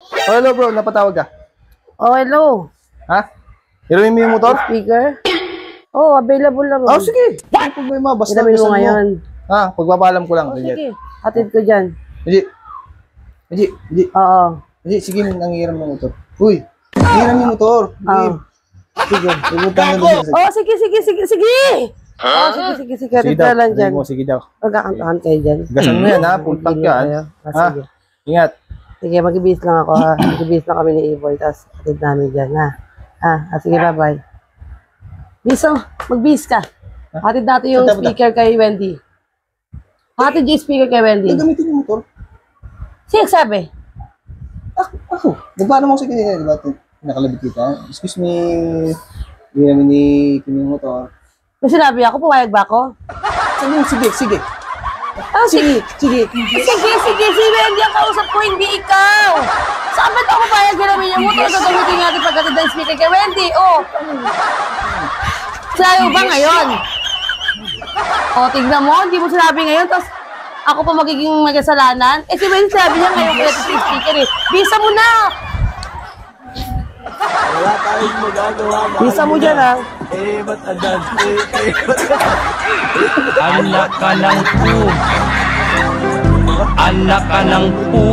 Oh, hello bro, napatawag ka. Oh, hello. Ha? Hiruin mo yung motor? Speaker? Oh, available lang. Oh, sige. Ano problema? Basta Ilamin mo gasan ngayon. Ha? Pagpapalam ko lang. Oh, sige. Hatid ko dyan. Hindi. Oo. Hindi, sige, nangihiram ng motor. Uy, nangihiram yung motor. Sige, pupuntahan na doon. Oh, sige. Oh, sige. Hatid ka lang dyan. Sige daw. Magkakantahan kayo dyan. Gasan mo yan ha, full tank ka. Ha? Sige. Ingat. Sige, mag-ibis lang ako ha. Mag-ibis lang kami ni Iboy. Tapos hatid namin dyan ha. Sige, bye-bye. Biso, mag-bis ka. Hatid natin yung speaker kay Wendy. Hatid yung speaker kay Wendy. Gagamitin yung motor. Sino sabi? Ako. Nagpaano mo sa kanina, di ba? Nakalabit kita. Excuse me. Hindi namin ni Kim yung motor. May sinabi ako, pumayag ba ako? Sige. Sige. Si Wendy ang kausap ko, hindi ikaw. Saan ba't ako payag ginamin yung motor? Gagamitin natin pagkatid ng speaker kay Wendy. Oh. Sinabi ba ngayon? O, tignan mo, hindi mo sinabi ngayon, tapos ako pa magiging magkasalanan. Si Wendy sabi niya ngayon kaya yung speaker eh. Bisa mo na! Wala tayong magagawa. Bisa mo dyan ha. Ba't agad? Anak ka ng pu. Anak ka ng pu.